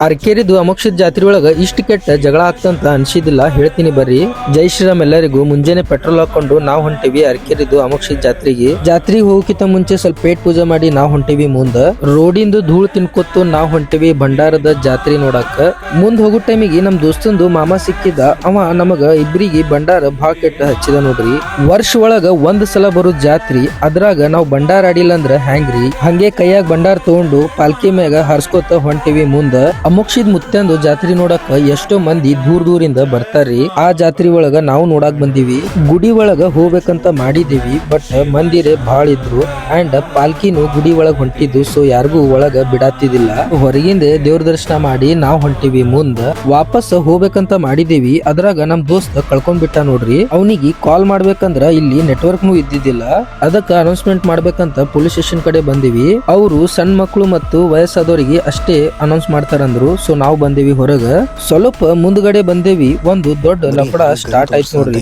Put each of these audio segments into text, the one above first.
ಅರಕೇರಿದು ಅಮೋಕ್ಷದ ಜಾತ್ರೆ ಒಳಗ ಇಷ್ಟ ಕೆಟ್ಟ ಜಗಳ ಆಗ್ತಂತ ಅನ್ಸಿದಿಲ್ಲ, ಹೇಳ್ತೀನಿ ಬರ್ರಿ. ಜೈ ಶ್ರೀರಾಮ್ ಎಲ್ಲರಿಗೂ. ಮುಂಜಾನೆ ಪೆಟ್ರೋಲ್ ಹಾಕೊಂಡು ನಾವ್ ಹೊಂಟಿವಿ ಅರಕೇರಿದು ಅಮೋಕ್ಷದ ಜಾತ್ರೆಗೆ. ಜಾತ್ರೆಗೆ ಹೋಗಕ್ಕಿಂತ ಮುಂಚೆ ಸ್ವಲ್ಪ ಪೇಟ್ ಪೂಜೆ ಮಾಡಿ ನಾವ್ ಹೊಂಟಿವಿ. ಮುಂದ ರೋಡಿಂದು ಧೂಳು ತಿನ್ಕೊತ್ತು ನಾವ್ ಹೊಂಟಿವಿ ಭಂಡಾರದ ಜಾತ್ರೆ ನೋಡಾಕ. ಮುಂದ್ ಹೋಗೋ ಟೈಮಿಗೆ ನಮ್ ದೋಸ್ತಂದು ಮಾಮ ಸಿಕ್ಕಿದ. ಅವ ನಮಗ ಇಬ್ರಿಗೆ ಭಂಡಾರ ಭಾಳ ಕೆಟ್ಟ ಹಚ್ಚಿದ ನೋಡ್ರಿ. ವರ್ಷ ಒಳಗ ಒಂದ್ ಸಲ ಬರೋ ಜಾತ್ರಿ, ಅದ್ರಾಗ ನಾವ್ ಭಂಡಾರ ಆಡಿಲ್ಲ ಅಂದ್ರ ಹ್ಯಾಂಗ್ರಿ. ಹಂಗೆ ಕೈಯಾಗ ಭಂಡಾರ ತಗೊಂಡು ಪಾಲ್ಕಿ ಮ್ಯಾಗ ಹರ್ಸ್ಕೊತ ಹೊಂಟಿವಿ. ಮುಂದ ಅಮೋಕ್ಷದ ಮುತ್ಯಂದು ಜಾತ್ರೆ ನೋಡಾಕ ಎಷ್ಟೋ ಮಂದಿ ದೂರದಿಂದ ಬರ್ತಾರ್ರಿ. ಆ ಜಾತ್ರೆ ಒಳಗ ನಾವು ನೋಡಾಕ್ ಬಂದಿವಿ. ಗುಡಿ ಒಳಗ ಹೋಗ್ಬೇಕಂತ ಮಾಡಿದೀವಿ, ಬಟ್ ಮಂದಿರೇ ಬಾಳ ಇದ್ರು ಅಂಡ್ ಪಾಲ್ಕಿನು ಗುಡಿ ಒಳಗ ಹೊಂಟಿದ್ದು. ಸೊ ಯಾರಿಗೂ ಒಳಗ ಬಿಡಾತಿದಿಲ್ಲ. ಹೊರಗಿಂದ ದೇವ್ರ ದರ್ಶನ ಮಾಡಿ ನಾವ್ ಹೊಂಟಿವಿ. ಮುಂದ ವಾಪಸ್ ಹೋಗ್ಬೇಕಂತ ಮಾಡಿದೀವಿ. ಅದ್ರಾಗ ನಮ್ ದೋಸ್ತ ಕಳ್ಕೊಂಡ್ಬಿಟ್ಟ ನೋಡ್ರಿ. ಅವನಿಗೆ ಕಾಲ್ ಮಾಡ್ಬೇಕಂದ್ರ ಇಲ್ಲಿ ನೆಟ್ವರ್ಕ್ ನು ಇದ್ದಿದ್ದಿಲ್ಲ. ಅದಕ್ಕ ಅನೌನ್ಸ್ಮೆಂಟ್ ಮಾಡ್ಬೇಕಂತ ಪೊಲೀಸ್ ಸ್ಟೇಷನ್ ಕಡೆ ಬಂದಿವಿ. ಅವರು ಸಣ್ಣ ಮಕ್ಕಳು ಮತ್ತು ವಯಸ್ಸಾದವರಿಗೆ ಅಷ್ಟೇ ಅನೌನ್ಸ್ ಮಾಡ್ತಾರಂದ್ರು. ಸೊ ನಾವು ಬಂದೇವಿ ಹೊರಗ. ಸ್ವಲ್ಪ ಮುಂದ್ಗಡೆ ಬಂದೇವಿ. ಒಂದು ದೊಡ್ಡ ಲಫಡ ಸ್ಟಾರ್ಟ್ ಆಯ್ತು ನೋಡ್ರಿ.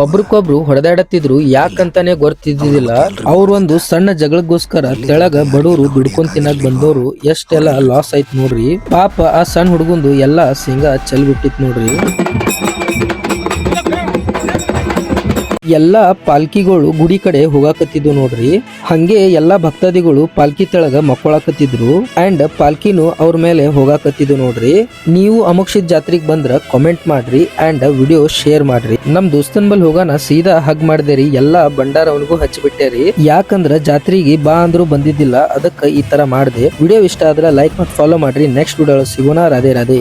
ಒಬ್ರಿಗೊಬ್ರು ಹೊಡೆದಾಡತ್ತಿದ್ರು. ಯಾಕಂತಾನೆ ಗೊತ್ತಿದ್ದಿಲ್ಲ. ಅವ್ರ ಒಂದು ಸಣ್ಣ ಜಗಳಕ್ಕೋಸ್ಕರ ತೆಳಗ ಬಡವರು ದುಡ್ಕೊಂಡ್ ತಿನ್ನಕ್ ಬಂದವರು ಎಷ್ಟೆಲ್ಲ ಲಾಸ್ ಆಯ್ತು ನೋಡ್ರಿ. ಪಾಪ ಆ ಸಣ್ಣ ಹುಡುಗಂದು ಎಲ್ಲಾ ಶೇಂಗಾ ಚೆಲ್ ಬಿಟ್ಟಿತ್ ನೋಡ್ರಿ. ಎಲ್ಲಾ ಪಾಲ್ಕಿಗಳು ಗುಡಿ ಕಡೆ ಹೋಗಾಕತ್ತಿದ್ವು ನೋಡ್ರಿ. ಹಂಗೆ ಎಲ್ಲಾ ಭಕ್ತಾದಿಗಳು ಪಾಲ್ಕಿ ತೆಳಗ ಮಕ್ಕೊಳಕತ್ತಿದ್ರು ಅಂಡ್ ಪಾಲ್ಕಿನು ಅವ್ರ ಮೇಲೆ ಹೋಗಾಕತ್ತಿದ್ವು ನೋಡ್ರಿ. ನೀವು ಅಮೋಕ್ಷದ ಜಾತ್ರೆಗೆ ಬಂದ್ರ ಕಾಮೆಂಟ್ ಮಾಡ್ರಿ ಅಂಡ್ ವಿಡಿಯೋ ಶೇರ್ ಮಾಡ್ರಿ. ನಮ್ ದೋಸ್ತನ್ ಬಲ್ ಹೋಗಾನ ಸೀದಾ ಹಗ್ ಮಾಡ್ದೇರಿ. ಎಲ್ಲಾ ಭಂಡಾರ ಅವನಿಗೂ ಹಚ್ಚಿಬಿಟ್ಟೇರಿ. ಯಾಕಂದ್ರ ಜಾತ್ರೆಗೆ ಬಾ ಅಂದ್ರು ಬಂದಿದ್ದಿಲ್ಲ, ಅದಕ್ಕ ಈ ತರ ಮಾಡ್ದೆ. ವಿಡಿಯೋ ಇಷ್ಟ ಆದ್ರ ಲೈಕ್ ಮತ್ತು ಫಾಲೋ ಮಾಡ್ರಿ. ನೆಕ್ಸ್ಟ್ ವಿಡಿಯೋ ಸಿಗೋಣ. ರಾಧೆ ರಾಧೆ.